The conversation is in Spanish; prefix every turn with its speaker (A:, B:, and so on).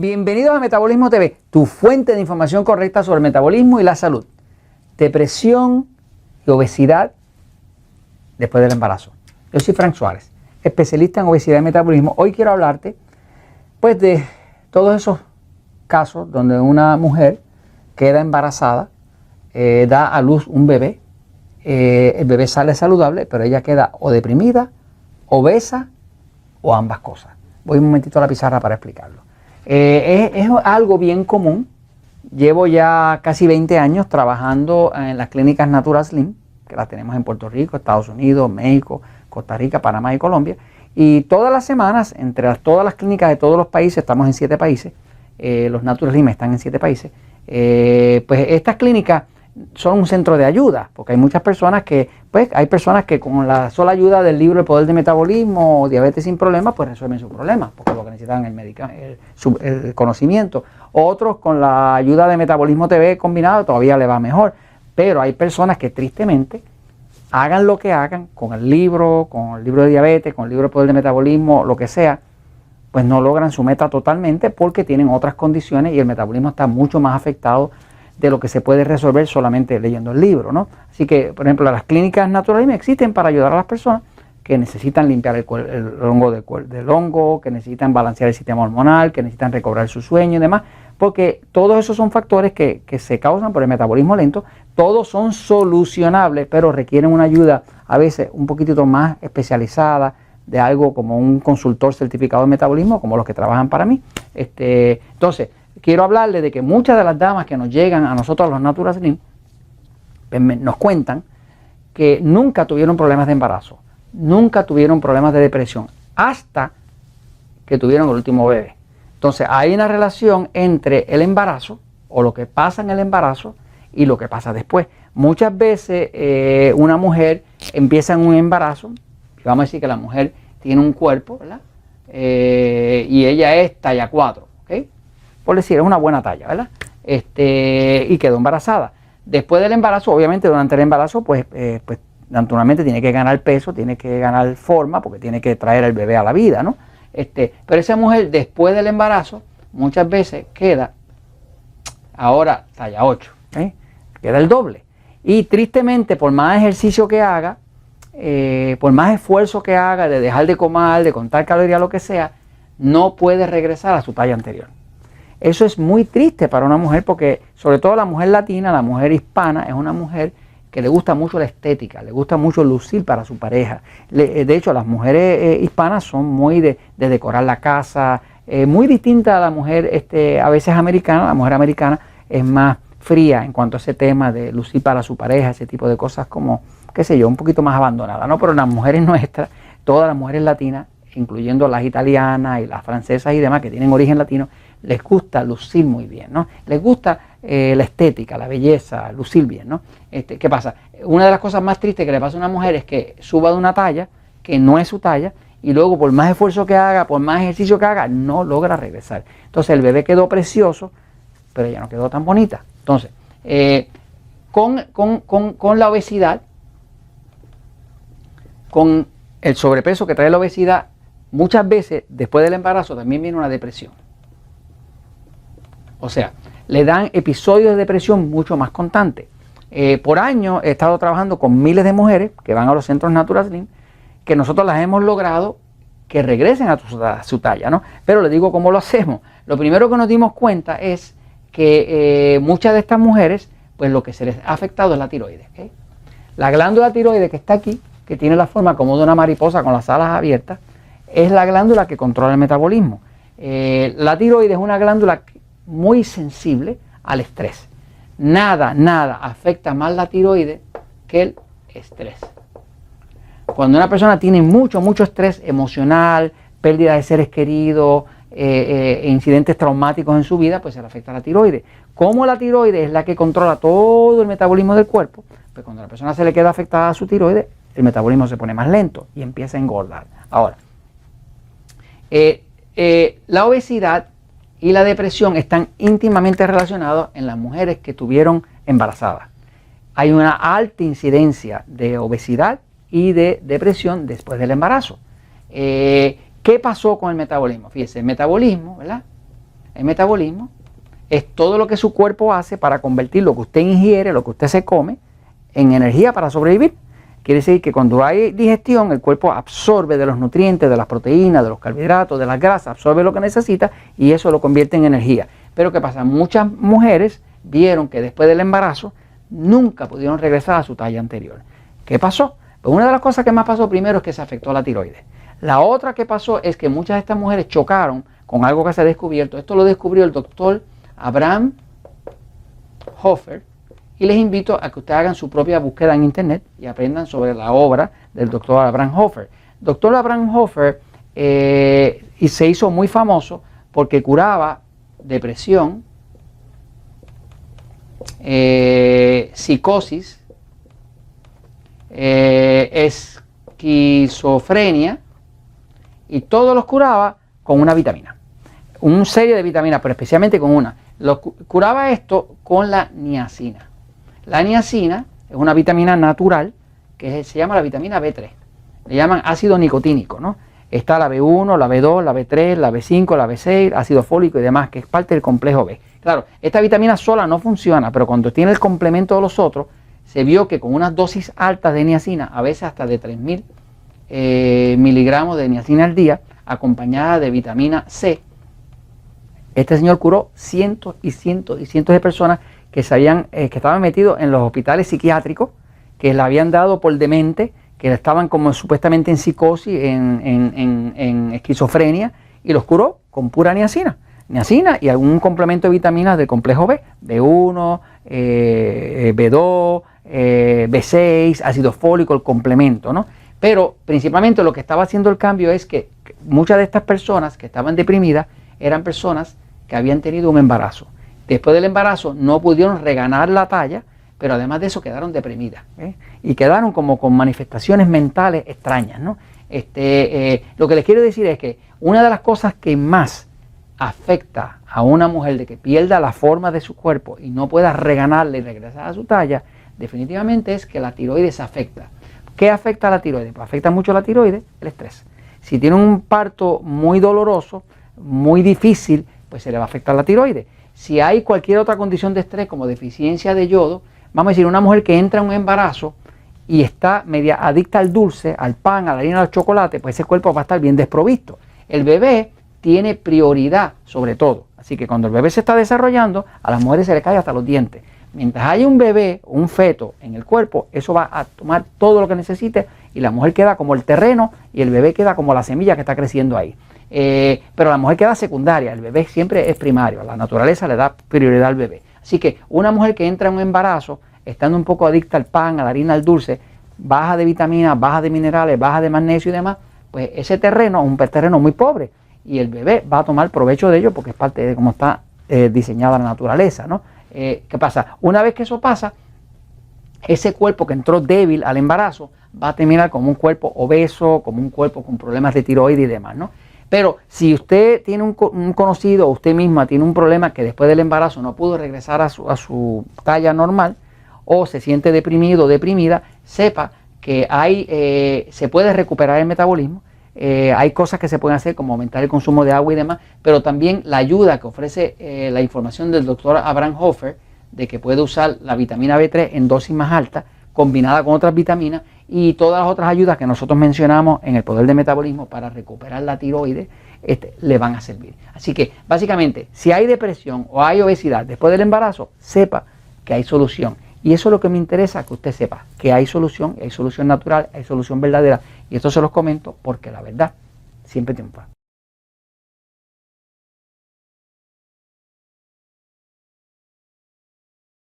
A: Bienvenidos a Metabolismo TV, tu fuente de información correcta sobre el metabolismo y la salud. Depresión y obesidad después del embarazo. Yo soy Frank Suárez, especialista en obesidad y metabolismo. Hoy quiero hablarte pues de todos esos casos donde una mujer queda embarazada, da a luz un bebé, el bebé sale saludable, pero ella queda o deprimida, obesa o ambas cosas. Voy un momentito a la pizarra para explicarlo. Es algo bien común. Llevo ya casi 20 años trabajando en las clínicas Natural Slim, que las tenemos en Puerto Rico, Estados Unidos, México, Costa Rica, Panamá y Colombia. Y todas las semanas, todas las clínicas de todos los países, estamos en 7 países, los Natural Slim están en 7 países, pues estas clínicas son un centro de ayuda, porque hay muchas personas que, pues hay personas que con la sola ayuda del libro El Poder del Metabolismo o Diabetes sin Problemas, pues resuelven sus problemas, porque lo que necesitan es el conocimiento. Otros con la ayuda de Metabolismo TV combinado todavía le va mejor, pero hay personas que tristemente, hagan lo que hagan con el libro de diabetes, con el libro El Poder del Metabolismo, lo que sea, pues no logran su meta totalmente porque tienen otras condiciones y el metabolismo está mucho más afectado de lo que se puede resolver solamente leyendo el libro, ¿no? Así que, por ejemplo, las clínicas naturales existen para ayudar a las personas que necesitan limpiar el hongo del hongo, que necesitan balancear el sistema hormonal, que necesitan recobrar su sueño y demás, porque todos esos son factores que se causan por el metabolismo lento. Todos son solucionables, pero requieren una ayuda a veces un poquitito más especializada, de algo como un consultor certificado de metabolismo, como los que trabajan para mí. Entonces, quiero hablarles de que muchas de las damas que nos llegan a nosotros, a los Natural Slim, nos cuentan que nunca tuvieron problemas de embarazo, nunca tuvieron problemas de depresión, hasta que tuvieron el último bebé. Entonces, hay una relación entre el embarazo, o lo que pasa en el embarazo, y lo que pasa después. Muchas veces una mujer empieza en un embarazo, y vamos a decir que la mujer tiene un cuerpo, ¿verdad? Y ella es talla 4, ¿ok? Por decir, es una buena talla, ¿verdad? Y quedó embarazada. Después del embarazo, obviamente durante el embarazo, pues naturalmente tiene que ganar peso, tiene que ganar forma, porque tiene que traer el bebé a la vida, ¿no? Pero esa mujer después del embarazo, muchas veces queda ahora talla 8, ¿eh? Queda el doble. Y tristemente, por más ejercicio que haga, por más esfuerzo que haga de dejar de comer, de contar calorías, lo que sea, no puede regresar a su talla anterior. Eso es muy triste para una mujer porque, sobre todo la mujer latina, la mujer hispana, es una mujer que le gusta mucho la estética, le gusta mucho lucir para su pareja. De hecho, las mujeres hispanas son muy de decorar la casa, muy distinta a la mujer a veces americana. La mujer americana es más fría en cuanto a ese tema de lucir para su pareja, ese tipo de cosas como, qué sé yo, un poquito más abandonada, ¿no? Pero las mujeres nuestras, todas las mujeres latinas, incluyendo las italianas y las francesas y demás que tienen origen latino, les gusta lucir muy bien, ¿no? Les gusta la estética, la belleza, lucir bien, ¿no? ¿Qué pasa? Una de las cosas más tristes que le pasa a una mujer es que suba de una talla que no es su talla y luego por más esfuerzo que haga, por más ejercicio que haga, no logra regresar. Entonces el bebé quedó precioso, pero ella no quedó tan bonita. Entonces, con la obesidad, con el sobrepeso que trae la obesidad, muchas veces después del embarazo también viene una depresión. O sea, le dan episodios de depresión mucho más constantes. Por años he estado trabajando con miles de mujeres que van a los centros Natural Slim, que nosotros las hemos logrado que regresen a su talla, ¿no? Pero les digo cómo lo hacemos. Lo primero que nos dimos cuenta es que muchas de estas mujeres, pues lo que se les ha afectado es la tiroides, ¿okay? La glándula tiroides que está aquí, que tiene la forma como de una mariposa con las alas abiertas, es la glándula que controla el metabolismo. La tiroides es una glándula muy sensible al estrés. Nada afecta más la tiroides que el estrés. Cuando una persona tiene mucho estrés emocional, pérdida de seres queridos, incidentes traumáticos en su vida, pues se le afecta la tiroides. Como la tiroides es la que controla todo el metabolismo del cuerpo, pues cuando a la persona se le queda afectada a su tiroides, el metabolismo se pone más lento y empieza a engordar. Ahora, la obesidad y la depresión están íntimamente relacionados en las mujeres que tuvieron embarazadas. Hay una alta incidencia de obesidad y de depresión después del embarazo. ¿Qué pasó con el metabolismo? Fíjese, el metabolismo, ¿verdad? El metabolismo es todo lo que su cuerpo hace para convertir lo que usted ingiere, lo que usted se come, en energía para sobrevivir. Quiere decir que cuando hay digestión, el cuerpo absorbe de los nutrientes, de las proteínas, de los carbohidratos, de las grasas, absorbe lo que necesita y eso lo convierte en energía. Pero ¿qué pasa? Muchas mujeres vieron que después del embarazo nunca pudieron regresar a su talla anterior. ¿Qué pasó? Pues una de las cosas que más pasó primero es que se afectó la tiroides. La otra que pasó es que muchas de estas mujeres chocaron con algo que se ha descubierto. Esto lo descubrió el doctor Abraham Hoffer. Y les invito a que ustedes hagan su propia búsqueda en internet y aprendan sobre la obra del doctor Abraham Hoffer. Doctor Abraham Hoffer y se hizo muy famoso porque curaba depresión, psicosis, esquizofrenia y todos los curaba con una vitamina. Una serie de vitaminas, pero especialmente con una. Curaba esto con la niacina. La niacina es una vitamina natural que se llama la vitamina B3. Le llaman ácido nicotínico, ¿no? Está la B1, la B2, la B3, la B5, la B6, ácido fólico y demás, que es parte del complejo B. Claro, esta vitamina sola no funciona, pero cuando tiene el complemento de los otros, se vio que con unas dosis altas de niacina, a veces hasta de 3000 miligramos de niacina al día, acompañada de vitamina C, este señor curó cientos y cientos y cientos de personas que estaban metidos en los hospitales psiquiátricos, que le habían dado por demente, que estaban como supuestamente en psicosis, en esquizofrenia, y los curó con pura niacina. Niacina y algún complemento de vitaminas del complejo B, B1, B2, B6, ácido fólico, el complemento, ¿no? Pero principalmente lo que estaba haciendo el cambio es que muchas de estas personas que estaban deprimidas eran personas que habían tenido un embarazo. Después del embarazo no pudieron reganar la talla, pero además de eso quedaron deprimidas, y quedaron como con manifestaciones mentales extrañas, ¿no? Lo que les quiero decir es que una de las cosas que más afecta a una mujer de que pierda la forma de su cuerpo y no pueda reganarla y regresar a su talla, definitivamente es que la tiroides afecta. ¿Qué afecta a la tiroides? Pues afecta mucho la tiroides, el estrés. Si tiene un parto muy doloroso, muy difícil, pues se le va a afectar la tiroides. Si hay cualquier otra condición de estrés como deficiencia de yodo, vamos a decir, una mujer que entra en un embarazo y está media adicta al dulce, al pan, a la harina, al chocolate, pues ese cuerpo va a estar bien desprovisto. El bebé tiene prioridad sobre todo. Así que cuando el bebé se está desarrollando, a las mujeres se le cae hasta los dientes. Mientras haya un bebé, un feto en el cuerpo, eso va a tomar todo lo que necesite y la mujer queda como el terreno y el bebé queda como la semilla que está creciendo ahí. Pero la mujer queda secundaria, el bebé siempre es primario, la naturaleza le da prioridad al bebé. Así que una mujer que entra en un embarazo, estando un poco adicta al pan, a la harina, al dulce, baja de vitaminas, baja de minerales, baja de magnesio y demás, pues ese terreno es un terreno muy pobre y el bebé va a tomar provecho de ello porque es parte de cómo está diseñada la naturaleza, ¿no? ¿Qué pasa? Una vez que eso pasa, ese cuerpo que entró débil al embarazo va a terminar como un cuerpo obeso, como un cuerpo con problemas de tiroides y demás, ¿no? Pero si usted tiene un conocido o usted misma tiene un problema que después del embarazo no pudo regresar a su talla normal o se siente deprimido o deprimida, sepa que se puede recuperar el metabolismo. Hay cosas que se pueden hacer como aumentar el consumo de agua y demás, pero también la ayuda que ofrece la información del doctor Abraham Hoffer de que puede usar la vitamina B3 en dosis más altas combinada con otras vitaminas y todas las otras ayudas que nosotros mencionamos en el poder del metabolismo para recuperar la tiroides, le van a servir. Así que básicamente, si hay depresión o hay obesidad después del embarazo, sepa que hay solución. Y eso es lo que me interesa que usted sepa, que hay solución natural, hay solución verdadera. Y esto se los comento porque la verdad siempre triunfa.